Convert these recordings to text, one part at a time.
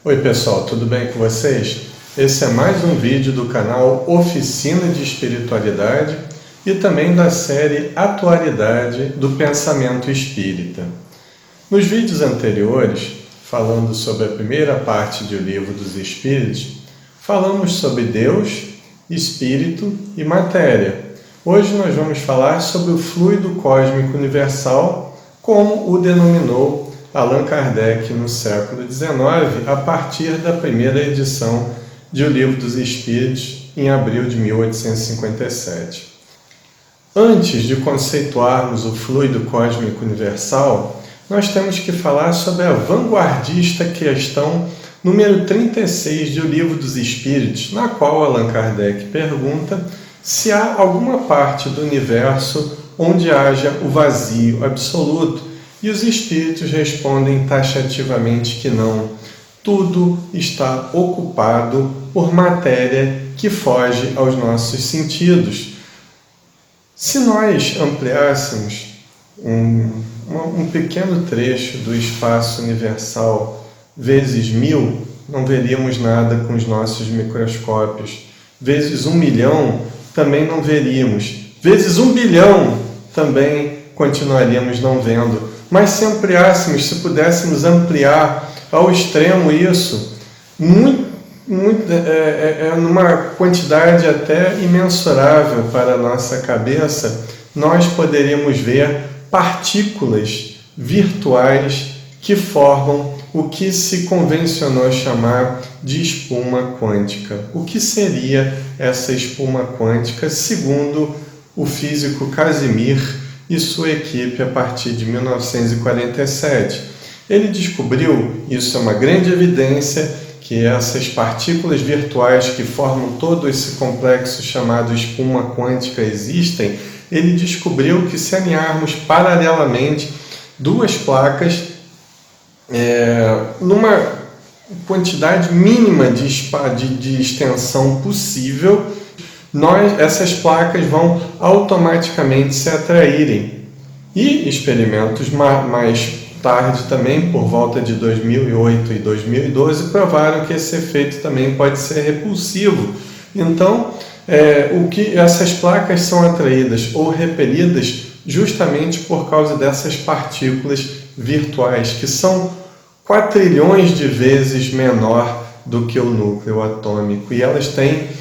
Oi pessoal, tudo bem com vocês? Esse é mais um vídeo do canal Oficina de Espiritualidade e também da série Atualidade do Pensamento Espírita. Nos vídeos anteriores, falando sobre a primeira parte do Livro dos Espíritos, falamos sobre Deus, Espírito e Matéria. Hoje nós vamos falar sobre o fluido cósmico universal, como o denominou Allan Kardec no século XIX, a partir da primeira edição de O Livro dos Espíritos, em abril de 1857. Antes de conceituarmos o fluido cósmico universal, nós temos que falar sobre a vanguardista questão número 36 de O Livro dos Espíritos, na qual Allan Kardec pergunta se há alguma parte do universo onde haja o vazio absoluto. E os espíritos respondem taxativamente que não. Tudo está ocupado por matéria que foge aos nossos sentidos. Se nós ampliássemos um pequeno trecho do espaço universal vezes 1000, não veríamos nada com os nossos microscópios. Vezes 1 milhão, também não veríamos. Vezes 1 bilhão, também continuaríamos não vendo. Mas se ampliássemos, se pudéssemos ampliar ao extremo isso, numa quantidade até imensurável para a nossa cabeça, nós poderíamos ver partículas virtuais que formam o que se convencionou chamar de espuma quântica. O que seria essa espuma quântica, segundo o físico Casimir e sua equipe a partir de 1947. Ele descobriu, isso é uma grande evidência, que essas partículas virtuais que formam todo esse complexo chamado espuma quântica existem. Ele descobriu que se alinharmos paralelamente duas placas numa quantidade mínima de extensão possível, essas placas vão automaticamente se atraírem. E experimentos mais tarde também, por volta de 2008 e 2012, provaram que esse efeito também pode ser repulsivo. Então, essas placas são atraídas ou repelidas justamente por causa dessas partículas virtuais, que são 4 trilhões de vezes menor do que o núcleo atômico. E elas têm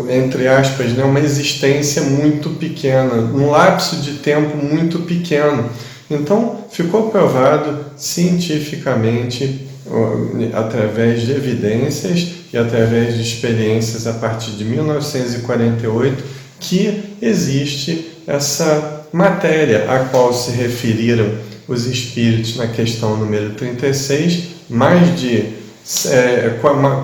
entre aspas, uma existência muito pequena, um lapso de tempo muito pequeno. Então, ficou provado cientificamente, através de evidências e através de experiências a partir de 1948, que existe essa matéria a qual se referiram os espíritos na questão número 36,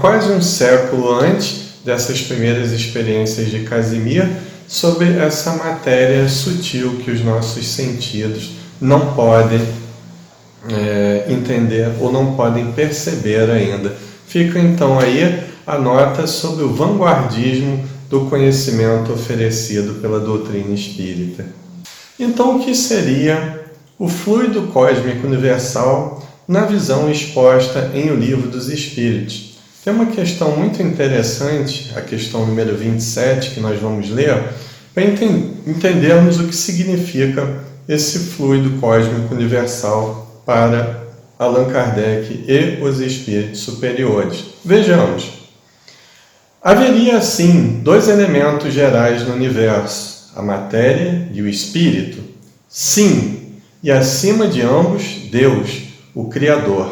quase um século antes dessas primeiras experiências de Casimir, sobre essa matéria sutil que os nossos sentidos não podem entender ou não podem perceber ainda. Fica então aí a nota sobre o vanguardismo do conhecimento oferecido pela doutrina espírita. Então, o que seria o fluido cósmico universal na visão exposta em O Livro dos Espíritos? Tem uma questão muito interessante, a questão número 27, que nós vamos ler, para entendermos o que significa esse fluido cósmico universal para Allan Kardec e os espíritos superiores. Vejamos. Haveria, assim, 2 elementos gerais no universo, a matéria e o espírito? Sim, e acima de ambos, Deus, o Criador,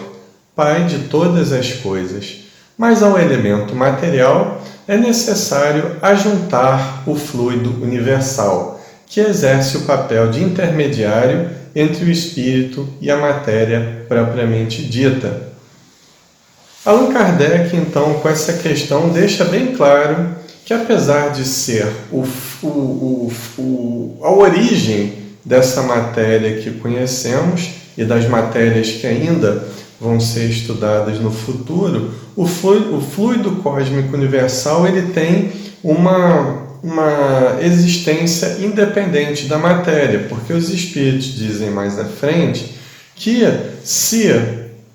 Pai de todas as coisas. Mas ao elemento material é necessário ajuntar o fluido universal, que exerce o papel de intermediário entre o espírito e a matéria propriamente dita. Allan Kardec, então, com essa questão, deixa bem claro que, apesar de ser a origem dessa matéria que conhecemos e das matérias que ainda vão ser estudadas no futuro, o fluido cósmico universal ele tem uma existência independente da matéria, porque os espíritos dizem mais à frente que se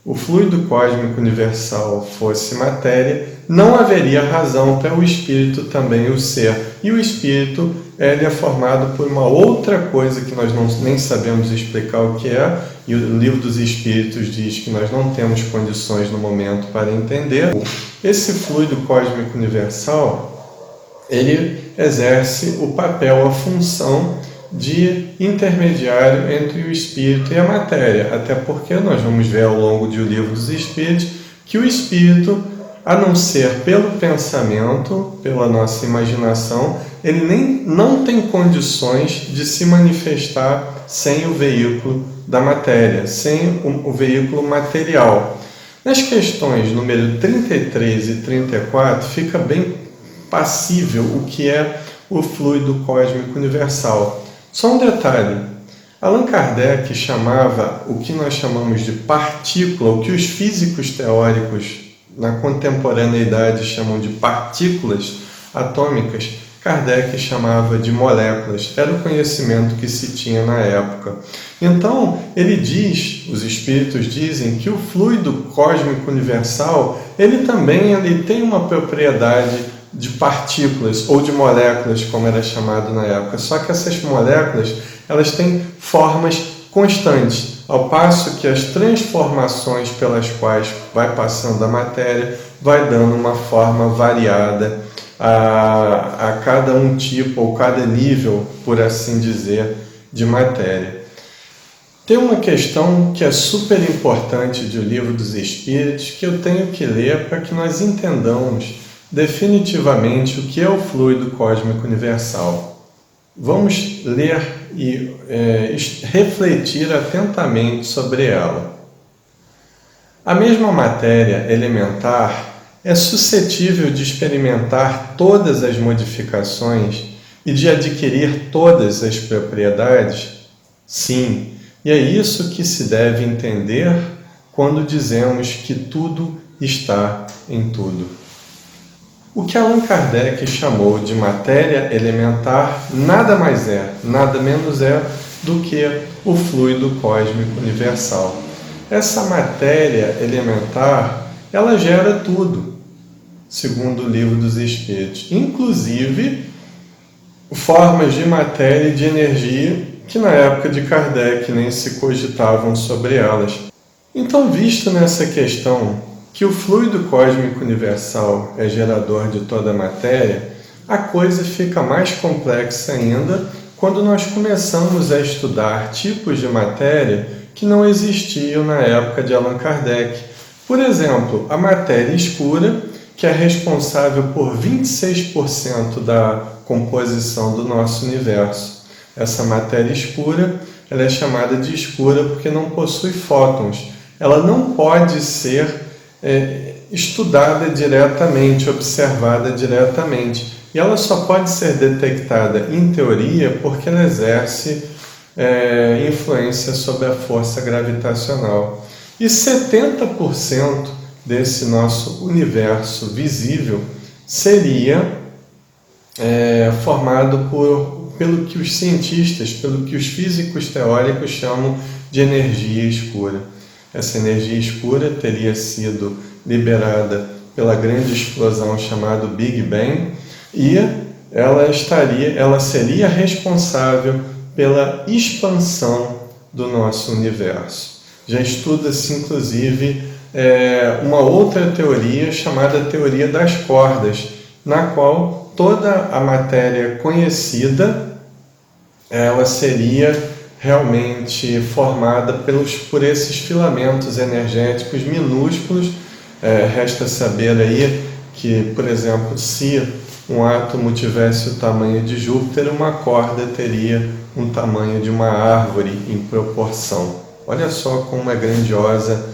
o fluido cósmico universal fosse matéria, não haveria razão para o espírito também o ser. E o espírito ele é formado por uma outra coisa que nós nem sabemos explicar o que é, e o Livro dos Espíritos diz que nós não temos condições no momento para entender. Esse fluido cósmico universal, ele exerce o papel, a função de intermediário entre o espírito e a matéria, até porque nós vamos ver ao longo do Livro dos Espíritos que o espírito, a não ser pelo pensamento, pela nossa imaginação, ele não tem condições de se manifestar sem o veículo da matéria, sem o veículo material. Nas questões número 33 e 34 fica bem passível o que é o fluido cósmico universal. Só um detalhe, Allan Kardec chamava o que nós chamamos de partícula, o que os físicos teóricos na contemporaneidade chamam de partículas atômicas, Kardec chamava de moléculas, era o conhecimento que se tinha na época. Então, ele diz, os espíritos dizem, que o fluido cósmico universal, ele tem uma propriedade de partículas ou de moléculas, como era chamado na época. Só que essas moléculas, elas têm formas constantes, ao passo que as transformações pelas quais vai passando a matéria vai dando uma forma variada a cada um tipo ou cada nível, por assim dizer, de matéria. Tem uma questão que é super importante do Livro dos Espíritos que eu tenho que ler para que nós entendamos definitivamente o que é o fluido cósmico universal. Vamos ler e refletir atentamente sobre ela. A mesma matéria elementar é suscetível de experimentar todas as modificações e de adquirir todas as propriedades? Sim, e é isso que se deve entender quando dizemos que tudo está em tudo. O que Allan Kardec chamou de matéria elementar nada mais é, nada menos é do que o fluido cósmico universal. Essa matéria elementar, ela gera tudo, segundo o Livro dos Espíritos, inclusive formas de matéria e de energia que na época de Kardec nem se cogitavam sobre elas. Então, visto nessa questão que o fluido cósmico universal é gerador de toda a matéria, a coisa fica mais complexa ainda quando nós começamos a estudar tipos de matéria que não existiam na época de Allan Kardec. Por exemplo, a matéria escura, que é responsável por 26% da composição do nosso universo. Essa matéria escura, ela é chamada de escura porque não possui fótons. Ela não pode ser estudada diretamente, observada diretamente. E ela só pode ser detectada, em teoria, porque ela exerce influência sobre a força gravitacional. E 70% desse nosso universo visível seria formado pelo que os cientistas, pelo que os físicos teóricos chamam de energia escura. Essa energia escura teria sido liberada pela grande explosão chamada Big Bang e ela seria responsável pela expansão do nosso universo. Já estuda-se, inclusive, uma outra teoria chamada teoria das cordas, na qual toda a matéria conhecida ela seria realmente formada por esses filamentos energéticos minúsculos. Resta saber aí que, por exemplo, se um átomo tivesse o tamanho de Júpiter, uma corda teria um tamanho de uma árvore em proporção. Olha só como é grandiosa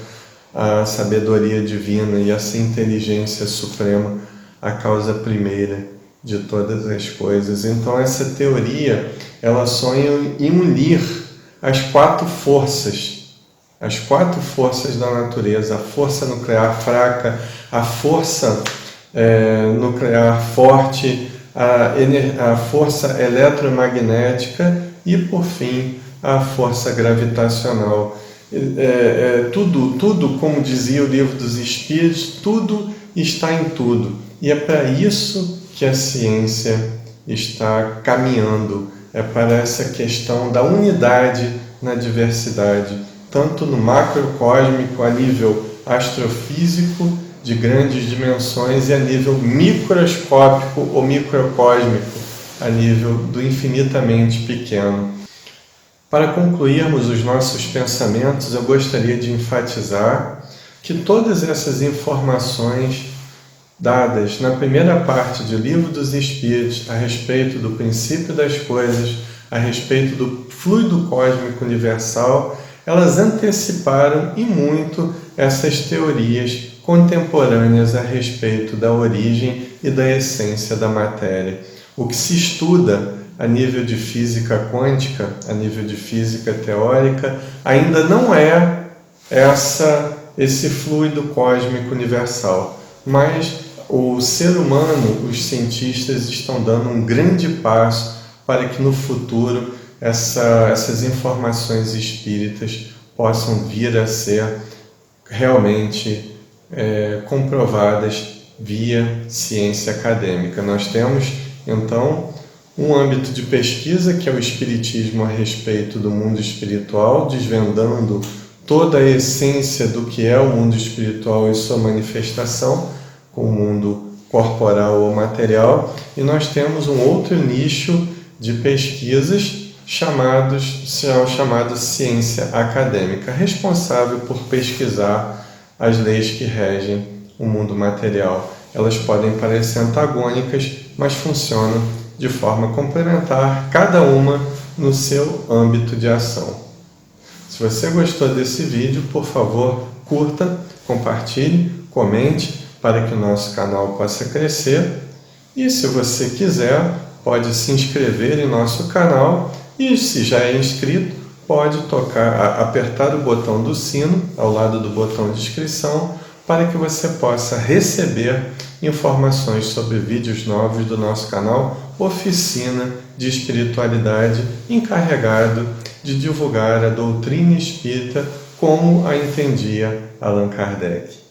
a sabedoria divina e essa inteligência suprema, a causa primeira de todas as coisas. Então essa teoria, ela sonha em unir as quatro forças da natureza, a força nuclear fraca, a força nuclear forte, a força eletromagnética e, por fim, a força gravitacional. tudo, como dizia o Livro dos Espíritos, tudo está em tudo. E é para isso que a ciência está caminhando, é para essa questão da unidade na diversidade, tanto no macrocósmico, a nível astrofísico, de grandes dimensões, e a nível microscópico ou microcósmico, a nível do infinitamente pequeno. Para concluirmos os nossos pensamentos, eu gostaria de enfatizar que todas essas informações dadas na primeira parte do Livro dos Espíritos a respeito do princípio das coisas, a respeito do fluido cósmico universal, elas anteciparam e muito essas teorias contemporâneas a respeito da origem e da essência da matéria. O que se estuda a nível de física quântica, a nível de física teórica, ainda não é esse fluido cósmico universal, mas o ser humano, os cientistas estão dando um grande passo para que no futuro essas informações espíritas possam vir a ser realmente comprovadas via ciência acadêmica. Nós temos, então, um âmbito de pesquisa que é o Espiritismo a respeito do mundo espiritual, desvendando toda a essência do que é o mundo espiritual e sua manifestação com o mundo corporal ou material. E nós temos um outro nicho de pesquisas chamado ciência acadêmica, responsável por pesquisar as leis que regem o mundo material. Elas podem parecer antagônicas, mas funcionam de forma complementar, cada uma no seu âmbito de ação. Se você gostou desse vídeo, por favor, curta, compartilhe, comente, para que o nosso canal possa crescer. E se você quiser, pode se inscrever em nosso canal, e se já é inscrito, pode apertar o botão do sino ao lado do botão de inscrição, para que você possa receber informações sobre vídeos novos do nosso canal Oficina de Espiritualidade, encarregado de divulgar a doutrina espírita como a entendia Allan Kardec.